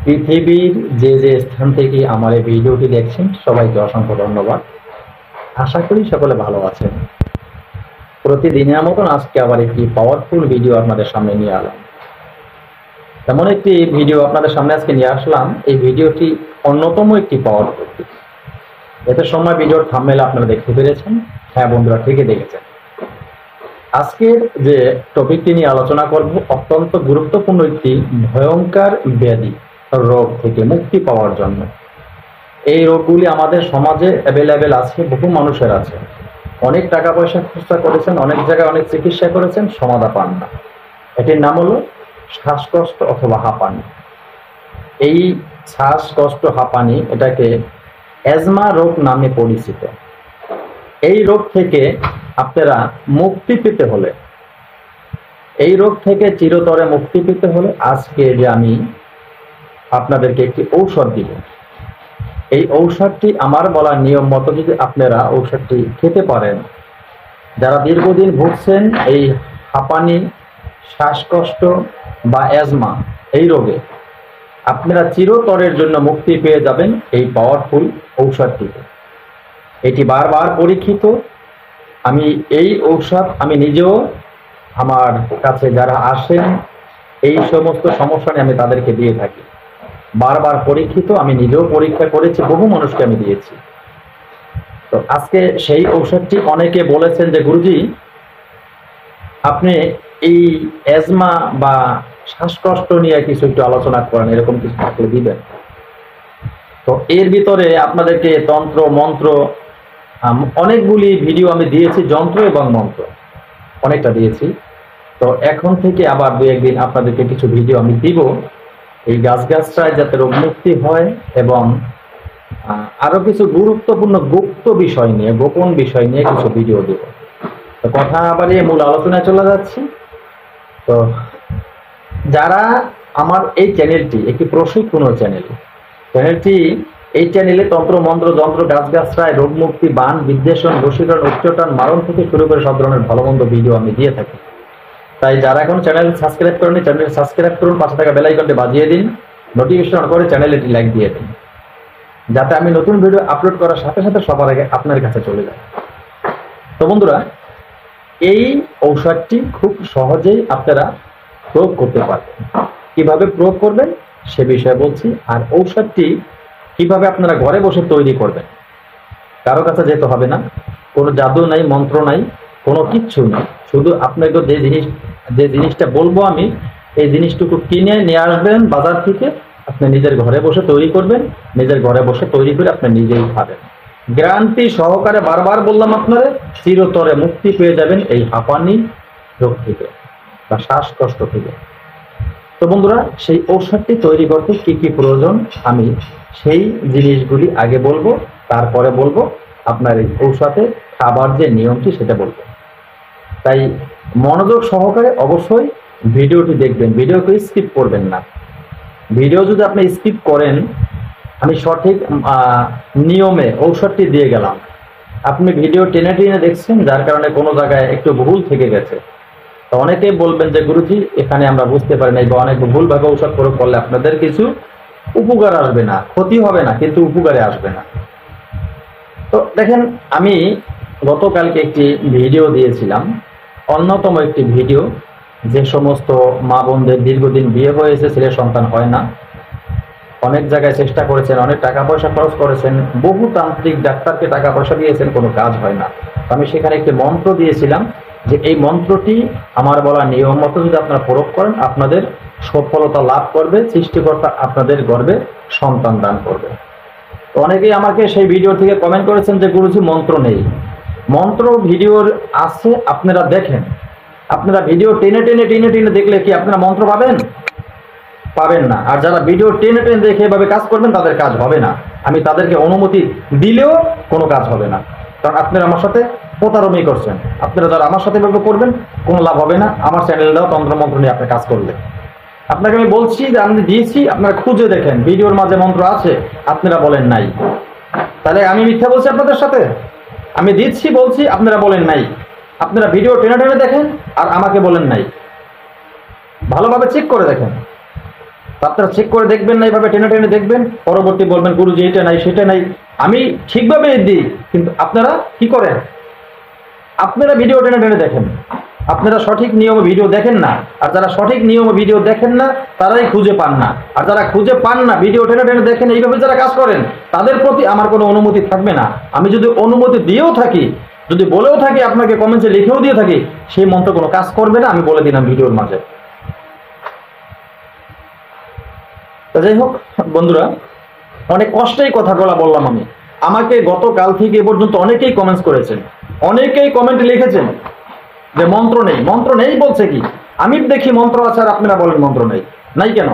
পৃথিবীর যে যে স্থান থেকে আমার এই ভিডিওটি দেখছেন সবাইকে অসংখ্য ধন্যবাদ। আশা করি সকলে ভালো আছেন। প্রতিদিনের মতন আজকে আবার একটি পাওয়ারফুল ভিডিও আপনাদের সামনে নিয়ে এলাম। তেমন একটি ভিডিও আপনাদের সামনে আজকে নিয়ে আসলাম। এই ভিডিওটি অন্যতম একটি পাওয়ারফুল। এতে সময় ভিডিওর থাম্বনেল আপনারা দেখতে পেরেছেন। হ্যাঁ বন্ধুরা, ঠিকই দেখেছেন। আজকের যে টপিকটি নিয়ে আলোচনা করব অত্যন্ত গুরুত্বপূর্ণ একটি ভয়ঙ্কর ব্যাধি রোগ থেকে মুক্তি পাওয়ার জন্য। এই রোগগুলি আমাদের সমাজে অ্যাভেলেবেল আছে, বহু মানুষের আছে। অনেক টাকা পয়সা খরচা করেছেন, অনেক জায়গায় অনেক চিকিৎসা করেছেন, সমাধা পান না। এটির নাম হলো শ্বাসকষ্ট অথবা হাঁপানি। এই শ্বাসকষ্ট হাঁপানি এটাকে অ্যাজমা রোগ নামে পরিচিত। এই রোগ থেকে আপনারা মুক্তি পেতে হলে, এই রোগ থেকে চিরতরে মুক্তি পেতে হলে আজকে যে আমি আপনাদেরকে একটি ঔষধ দিব, এই ঔষধটি আমার বলা নিয়ম মতো যদি আপনারা ঔষধটি খেতে পারেন, যারা দীর্ঘদিন ভুগছেন এই হাঁপানি, শ্বাসকষ্ট বা অ্যাজমা এই রোগে, আপনারা চিরতরের জন্য মুক্তি পেয়ে যাবেন এই পাওয়ারফুল ঔষধটিতে। এটি বারবার পরীক্ষিত। আমি এই ঔষধ আমি নিজেও, আমার কাছে যারা আসেন এই সমস্ত সমস্যা নিয়ে আমি তাদেরকে দিয়ে থাকি। বারবার পরীক্ষিত, আমি নিজেও পরীক্ষা করেছি, বহু মানুষকে আমি দিয়েছি। তো আজকে সেই ঔষধটি অনেকে বলেছেন যে গুরুজি আপনি এই অ্যাজমা বা শ্বাসকষ্ট নিয়ে কিছু একটু আলোচনা করেন, এরকম কিছু থাকলে দিবেন। তো এর ভিতরে আপনাদেরকে তন্ত্র মন্ত্র অনেকগুলি ভিডিও আমি দিয়েছি, যন্ত্র এবং মন্ত্র অনেকটা দিয়েছি। তো এখন থেকে আবার দু একদিন আপনাদেরকে কিছু ভিডিও আমি দিব এই গাছগাছরায় যাতে রোগ মুক্তি হয়, এবং আরো কিছু গুরুত্বপূর্ণ গুপ্ত বিষয় নিয়ে, গোপন বিষয় নিয়ে কিছু ভিডিও দেব। তো কথা বাড়িয়ে মূল আলোচনায় চলে যাচ্ছি। তো যারা আমার এই চ্যানেলটি একটি প্রশিক্ষণ চ্যানেলটি, এই চ্যানেলে তন্ত্র মন্ত্র যন্ত্র গাছগাছরায় রোগ মুক্তি, বান বিদ্বেষণ, বশীকরণ, উচ্চটান, মারণ থেকে শুরু করে সব ধরনের ভালো মন্দ ভিডিও আমি দিয়ে থাকি। তাই যারা এখন চ্যানেল সাবস্ক্রাইব করেনি, চ্যানেল সাবস্ক্রাইব করুন, পাশে থাকা বেল আইকনটি বাজিয়ে দিন, নোটিফিকেশন অন করে চ্যানেলটি লাইক দিয়ে দিন, যাতে আমি নতুন ভিডিও আপলোড করার সাথে সাথে সবার আগে আপনার কাছে চলে যায়। তো বন্ধুরা, এই ঔষধটি খুব সহজেই আপনারা প্রয়োগ করতে পারবেন। কিভাবে প্রয়োগ করবেন সে বিষয়ে বলছি। আর ঔষধটি কিভাবে আপনারা ঘরে বসে তৈরি করবেন, কারো কাছে যেতে হবে না, কোনো জাদু নাই, মন্ত্র নাই, কোনো কিচ্ছু নেই। শুধু আপনাকে যে জিনিসটা বলবো আমি, এই জিনিসটুকু কিনে নিয়ে আসবেন বাজার থেকে, আপনি নিজের ঘরে বসে তৈরি করবেন, নিজের ঘরে বসে তৈরি করে আপনি নিজেই খাবেন। গ্যারান্টি সহকারে বারবার বললাম, আপনারা চিরতরে মুক্তি পেয়ে যাবেন এই হাঁপানি রোগ থেকে বা শ্বাসকষ্ট থেকে। তো বন্ধুরা, সেই ঔষধটি তৈরি করতে কি কি প্রয়োজন আমি সেই জিনিসগুলি আগে বলবো, তারপরে বলবো আপনার এই ঔষধে খাবার যে নিয়মটি সেটা বলবো। তাই মনোযোগ সহকারে অবশ্যই ভিডিওটি দেখবেন, ভিডিওকে স্কিপ করবেন না। ভিডিও যদি আপনি স্কিপ করেন, আমি সঠিক নিয়মে ঔষধটি দিয়ে গেলাম, আপনি ভিডিও টেনে টেনে দেখছেন, যার কারণে কোনো জায়গায় একটু ভুল থেকে গেছে। তো অনেকেই বলবেন যে গুরুজি এখানে আমরা বুঝতে পারি নাই, বা অনেক ভুলভাবে ঔষধ প্রয়োগ করলে আপনাদের কিছু উপকার আসবে না, ক্ষতি হবে না, কিন্তু উপকারে আসবে না। তো দেখেন, আমি গতকালকে একটি ভিডিও দিয়েছিলাম, অন্যতম একটি ভিডিও, যে সমস্ত মা বোনদের দীর্ঘদিন বিয়ে হয়েছে, ছেলে সন্তান হয় না, অনেক জায়গায় চেষ্টা করেছেন, অনেক টাকা পয়সা খরচ করেছেন, বহু তান্ত্রিক ডাক্তারকে টাকা পয়সা দিয়েছেন, কোনো কাজ হয় না। আমি সেখানে একটি মন্ত্র দিয়েছিলাম যে এই মন্ত্রটি আমার বলা নিয়ম মতো যদি আপনারা প্রয়োগ করেন, আপনাদের সফলতা লাভ করবে, সৃষ্টিকর্তা আপনাদের গর্ভে সন্তান দান করবে। তো অনেকেই আমাকে সেই ভিডিও থেকে কমেন্ট করেছেন যে গুরুজি মন্ত্র নেই। মন্ত্র ভিডিওর আছে, আপনারা দেখেন। আপনারা ভিডিও টেনে টেনে টেনে টেনে দেখলে কি আপনারা মন্ত্র পাবেন? পাবেন না। আর যারা ভিডিও টেনে টেনে দেখে এভাবে কাজ করবেন, তাদের কাজ হবে না। আমি তাদেরকে অনুমতি দিলেও কোনো কাজ হবে না, কারণ আপনারা আমার সাথে প্রতারণাই করছেন। আপনারা যারা আমার সাথে এভাবে করবেন, কোনো লাভ হবে না। আমার চ্যানেলটাও তন্ত্রমন্ত্র নিয়ে আপনি কাজ করলে, আপনাকে আমি বলছি যে আমি দিয়েছি, আপনারা খুঁজে দেখেন, ভিডিওর মাঝে মন্ত্র আছে, আপনারা বলেন নাই। তাহলে আমি মিথ্যা বলছি আপনাদের সাথে? আমি দিচ্ছি বলছি, আপনারা বলেন নাই। আপনারা ভিডিও টেনে টেনে দেখেন আর আমাকে বলেন নাই। ভালোভাবে চেক করে দেখেন। আপনারা চেক করে দেখবেন না, এইভাবে টেনে টেনে দেখবেন, পরবর্তী বলবেন গুরুজি এটা নাই সেটা নাই। আমি ঠিকভাবে দিই, কিন্তু আপনারা কি করেন? আপনারা ভিডিও টেনে টেনে দেখেন, আপনারা সঠিক নিয়মে ভিডিও দেখেন না। আর যারা সঠিক নিয়মে ভিডিও দেখেন না তারাই খুঁজে পান না। আর যারা খুঁজে পান না, ভিডিও টেনে টেনে দেখেন, এইভাবে যারা কাজ করেন, তাদের প্রতি আমার কোনো অনুমতি থাকবে না। আমি যদি অনুমতি দিয়েও থাকি, যদি বলেও থাকি, আপনাকে কমেন্টে লিখেও দিয়ে থাকি, সেই মন্ত্র কোনো কাজ করবে না, আমি বলে দিলাম ভিডিওর মাঝে। তো যাই হোক বন্ধুরা, অনেক কষ্টেই কথাগুলো বললাম আমি। আমাকে গতকাল থেকে এ পর্যন্ত অনেকেই কমেন্টস করেছেন, অনেকেই কমেন্টে লিখেছেন যে মন্ত্র নেই, মন্ত্র নেই বলছে কি? আমি দেখি মন্ত্র আছে আর আপনারা বলেন মন্ত্র নেই। নাই কেন?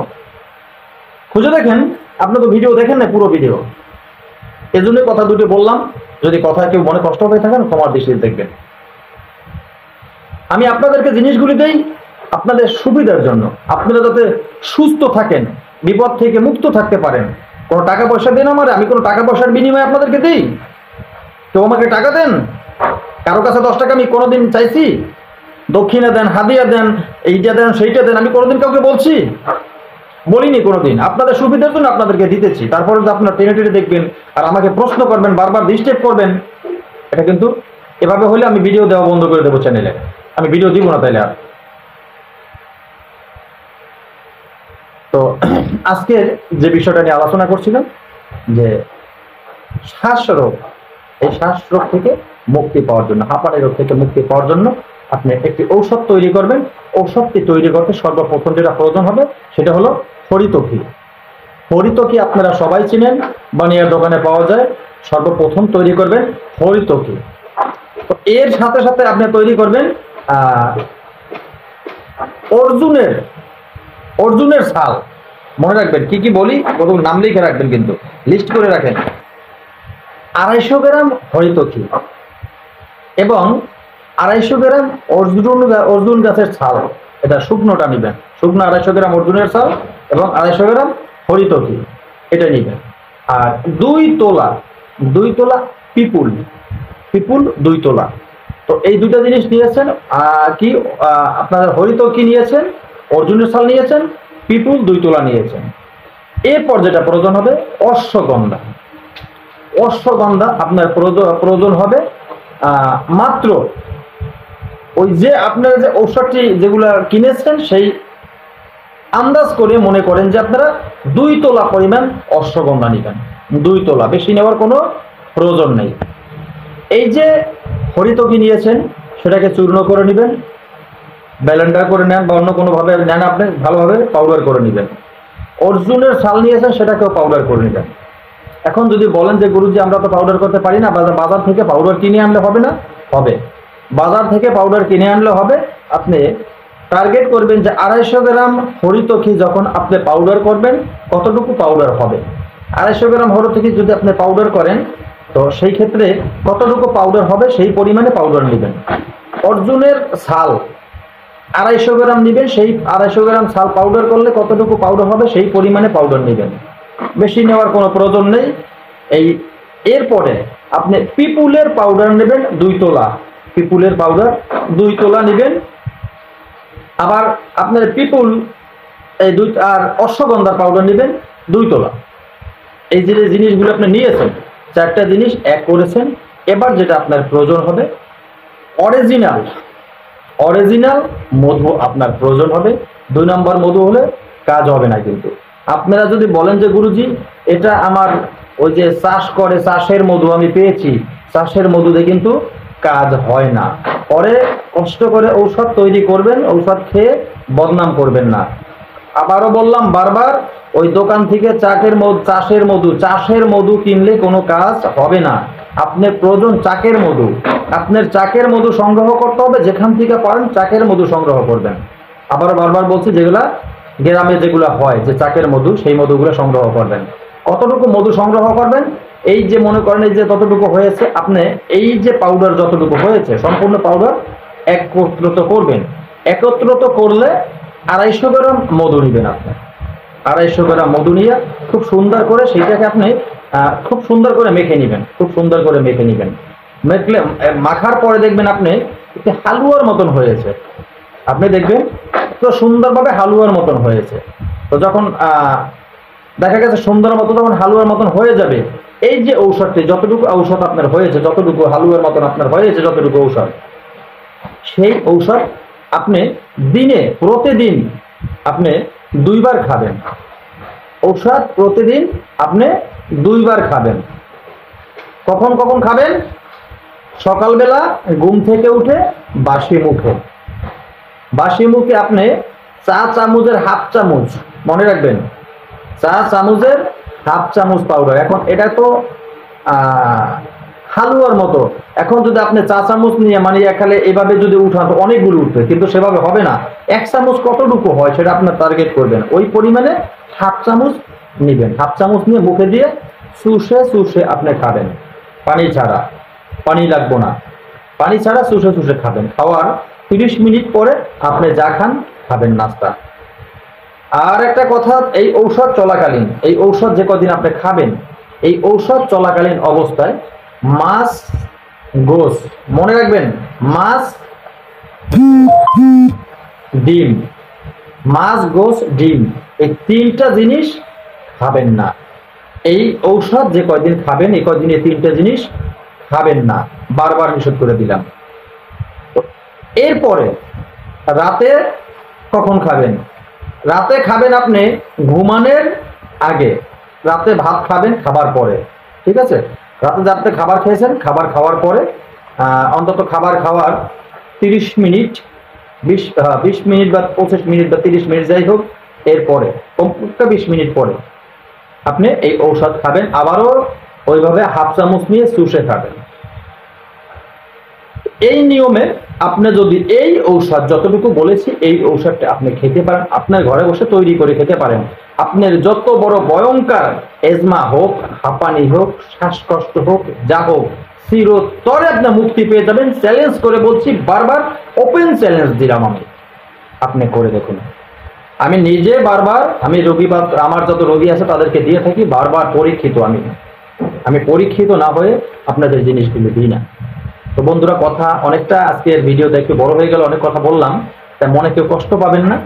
খুঁজে দেখেন, আপনি তো ভিডিও দেখেন না পুরো ভিডিও। এজন্য কথা দুটো বললাম, যদি কথা কেউ মনে কষ্ট হয়ে থাকেন ক্ষমার দৃষ্টিতে দেখবেন। আমি আপনাদেরকে জিনিসগুলি দেই আপনাদের সুবিধার জন্য, আপনারা যাতে সুস্থ থাকেন, বিপদ থেকে মুক্ত থাকতে পারেন। কোনো টাকা পয়সা দেন আমারে, আমি কোনো টাকা পয়সার বিনিময়ে আপনাদেরকে দিই? কেউ আমাকে টাকা দেন? কারো কাছে 10 টাকা আমি কোনোদিন চাইছি? দক্ষিণা দেন, হাদিয়া দেন, এইটা দেন, সেইটা দেন, আমি কোনোদিন কাউকে বলছি? বলিনি কোনোদিন। আপনাদের সুবিধার জন্য আপনাদেরকে দিতেছি। তারপরে যদি আপনারা টেনে টেনে দেখবেন আর আমাকে প্রশ্ন করবেন, বারবার ডিস্টার্ব করবেন, এটা কিন্তু এভাবে হলে আমি ভিডিও দেওয়া বন্ধ করে দেবো চ্যানেলে। আমি ভিডিও দিব না তাইলে আর। তো আজকের যে বিষয়টা নিয়ে আলোচনা করছিলাম, যে শ্বাসরোগ, এই শ্বাসরোগ থেকে মুক্তি পাওয়ার জন্য, হাঁপানি রোগ থেকে মুক্তি পাওয়ার জন্য আপনি একটি ঔষধ তৈরি করবেন। ঔষধটি তৈরি করতে সর্বপ্রথম যেটা প্রয়োজন হবে সেটা হলো হরিতকি। হরিতকি আপনারা সবাই চিনেন, বানিয়ার দোকানে পাওয়া যায়। সর্বপ্রথম তৈরি করবেন হরিতকি। তো এর সাথে সাথে আপনি তৈরি করবেন অর্জুনের ছাল। মনে রাখবেন কি কি বলি, প্রথম নাম লিখে রাখবেন, কিন্তু লিস্ট করে রাখেন। 250 গ্রাম হরিতকি এবং 250 গ্রাম অর্জুন গাছের ছাল, এটা শুকনোটা নেবেন। শুকনো 250 গ্রাম অর্জুনের ছাল এবং 250 গ্রাম হরিতকি, এটা নেবেন। আর 2 তোলা পিপুল 2 তোলা। তো এই দুটা জিনিস নিয়েছেন, কি আপনার হরিতকি নিয়েছেন, অর্জুনের ছাল নিয়েছেন, পিপুল 2 তোলা নিয়েছেন। এরপর যেটা প্রয়োজন হবে অশ্বগন্ধা। অশ্বগন্ধা আপনার প্রয়োজন হবে মাত্র ওই যে আপনারা যে ঔষধটি যেগুলা কিনেছেন, সেই আন্দাজ করে মনে করেন যে আপনারা 2 তোলা পরিমাণ অশ্বগন্ধা নেবেন। 2 তোলা, বেশি নেওয়ার কোনো প্রয়োজন নেই। এই যে হরিতকি নিয়েছেন সেটাকে চূর্ণ করে নেবেন, ব্লেন্ডার করে নেন বা অন্য কোনোভাবে নেন, আপনি ভালোভাবে পাউডার করে নেবেন। অর্জুনের ছাল নিয়েছেন, সেটাকেও পাউডার করে নেবেন। এখন যদি বলেন যে গুরুজি আমরা তো পাউডার করতে পারি না, বাজার থেকে পাউডার কিনে আনলে হবে না? হবে, বাজার থেকে পাউডার কিনে আনলে হবে। আপনি টার্গেট করবেন যে 250 গ্রাম হরিতকি যখন আপনি পাউডার করবেন, কতটুকু পাউডার হবে। 250 গ্রাম হরিতকি যদি আপনি পাউডার করেন, তো সেই ক্ষেত্রে কতটুকু পাউডার হবে সেই পরিমাণে পাউডার নেবেন। অর্জুনের ছাল 250 গ্রাম নেবেন, সেই 250 গ্রাম ছাল পাউডার করলে কতটুকু পাউডার হবে সেই পরিমাণে পাউডার নেবেন, বেশি নেওয়ার কোনো প্রয়োজন নেই। এরপরে আপনি পিপুলের পাউডার নেবেন 2 তোলা, পিপুলের পাউডার 2 তোলা নেবেন। আবার আপনার পিপুল এই 2 আর অশ্বগন্ধার পাউডার নেবেন 2 তোলা। এই যে জিনিসগুলো আপনি নিয়েছেন, 4টা জিনিস এক করেছেন। এবার যেটা আপনার প্রয়োজন হবে অরিজিনাল মধু আপনার প্রয়োজন হবে। 2 নম্বর মধু হলে কাজ হবে না। কিন্তু আপনারা যদি বলেন যে গুরুজি এটা আমার ওই যে চাষ করে, চাষের মধু আমি পেয়েছি, চাষের মধুতে কিন্তু কাজ হয় না। পরে কষ্ট করে ঔষধ তৈরি করবেন, ঔষধ খেয়ে বদনাম করবেন না। আবারও বললাম বারবার, ওই দোকান থেকে চাষের মধু কিনলে কোনো কাজ হবে না। আপনার প্রয়োজন চাকের মধু। আপনার চাকের মধু সংগ্রহ করতে হবে, যেখান থেকে পারেন চাকের মধু সংগ্রহ করবেন। আবারও বারবার বলছি, যেগুলা গ্রামে যেগুলো হয় যে চাকের মধু, সেই মধুগুলো সংগ্রহ করবেন। কতটুকু মধু সংগ্রহ করবেন, এই যে মনে করেন এই যে ততটুকু হয়েছে, আপনি এই যে পাউডার যতটুকু হয়েছে সম্পূর্ণ পাউডার একত্রিত করবেন। একত্রিত করলে 250 গ্রাম মধু নেবেন। আপনি 250 গ্রাম মধু নিয়ে খুব সুন্দর করে সেইটাকে আপনি খুব সুন্দর করে মেখে নেবেন। খুব সুন্দর করে মেখে নেবেন। মাখার পরে দেখবেন আপনি একটি হালুয়ার মতন হয়েছে। আপনি দেখবেন তো সুন্দরভাবে হালুয়ার মতন হয়েছে। তো যখন দেখা গেছে সন্ধ্যার মতো যখন হালুয়ার মতন হয়ে যাবে, এই যে ঔষধটি, যতটুকু ঔষধ আপনার হয়েছে, যতটুকু হালুয়ার মতন আপনার হয়েছে, যতটুকু ঔষধ, সেই ঔষধ আপনি দিনে প্রতিদিন আপনি 2 বার খাবেন। ঔষধ প্রতিদিন আপনি 2 বার খাবেন। কখন কখন খাবেন? সকালবেলা ঘুম থেকে উঠে বাসি মুখে। বাসি মুখে আপনি চা চামচের হাফ চামচ, মনে রাখবেন, চা চামচের হাফ চামচ পাউডার। এখন এটা তো হালুয়ার মতো, এখন যদি আপনি চা চামচ নিয়ে মানে একালে এভাবে যদি উঠান তো অনেকগুলো উঠবে, কিন্তু সেভাবে হবে না। 1 চামচ কতটুকু হয় সেটা আপনার টার্গেট করবেন, ওই পরিমাণে হাফ চামচ নেবেন। হাফ চামচ নিয়ে মুখে দিয়ে চুষে চুষে আপনি খাবেন, পানি ছাড়া। পানি লাগবো না, পানি ছাড়া চুষে চুষে খাবেন। খাওয়ার 30 মিনিট পরে আপনি যা খান খাবেন, নাস্তা। আর একটা কথা, এই ঔষধ চলাকালীন, এই ঔষধ যে কদিন আপনি খাবেন, এই ঔষধ চলাকালীন অবস্থায় মাছ, গোস, মনে রাখবেন, মাছ, ডিম, মাছ, গোস, ডিম, এই 3টা জিনিস খাবেন না। এই ঔষধ যে কয়দিন খাবেন, এই কয়দিন এই 3টা জিনিস খাবেন না, বারবার নিষেধ করে দিলাম। এরপরে রাতে কখন খাবেন? রাতে খাবেন আপনি ঘুমানোর আগে। রাতে ভাত খাবেন খাবার পরে, ঠিক আছে? রাতে যাতে খাবার খেয়েছেন, খাবার খাওয়ার পরে অন্তত খাবার খাওয়ার 30 মিনিট, 20 মিনিট বা 25 মিনিট বা 30 মিনিট যাই হোক, এরপরে কমপক্ষে 20 মিনিট পরে আপনি এই ঔষধ খাবেন। আবারও ওইভাবে হাফ চামচ নিয়ে চুষে খাবেন। এই নিয়মে আপনি যদি এই ঔষধ যতটুকু বলেছি, এই ঔষধটা আপনি খেতে পারেন, আপনার ঘরে বসে তৈরি করে খেতে পারেন। আপনার যত বড় ভয়ঙ্কর এজমা হোক, হাঁপানি হোক, শ্বাসকষ্ট হোক, যা হোক, চিরতরে আপনি মুক্তি পেয়ে যাবেন। চ্যালেঞ্জ করে বলছি, বারবার ওপেন চ্যালেঞ্জ দিলাম আমি, আপনি করে দেখুন। আমি নিজে বারবার, আমি রোগী বা আমার যত রোগী আছে তাদেরকে দিয়ে থাকি, বারবার পরীক্ষিত। আমি পরীক্ষিত না হয়ে আপনাদের জিনিসগুলো দিই না। তো বন্ধুরা, কথা অনেকটা আজকের ভিডিওতে একটু বড় হয়ে গেল, অনেক কথা বললাম, তাই মনে কেউ কষ্ট পাবেন না।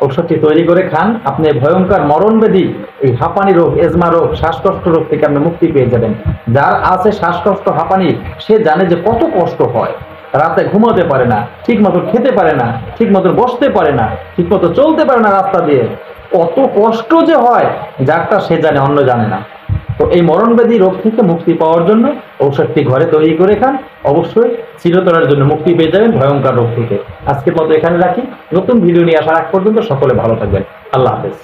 ঔষধটি তৈরি করে খান, আপনি ভয়ঙ্কর মরণবেদী এই হাঁপানি রোগ, এজমা রোগ, শ্বাসকষ্ট রোগ থেকে আপনি মুক্তি পেয়ে যাবেন। যার আছে শ্বাসকষ্ট, হাঁপানি, সে জানে যে কত কষ্ট হয়। রাতে ঘুমাতে পারে না, ঠিক মতো খেতে পারে না, ঠিক মতো বসতে পারে না, ঠিক মতো চলতে পারে না রাস্তা দিয়ে, কত কষ্ট যে হয়, যারটা সে জানে, অন্য জানে না। তো এই মরণব্যাধি রোগ থেকে মুক্তি পাওয়ার জন্য ঔষধটি ঘরে তৈরি করে খান, অবশ্যই চিরতরের জন্য মুক্তি পেয়ে যাবেন ভয়ঙ্কর রোগ থেকে। আজকের মতো এখানে রাখি, নতুন ভিডিও নিয়ে আসার আগ পর্যন্ত সকলে ভালো থাকবেন। আল্লাহ হাফেজ।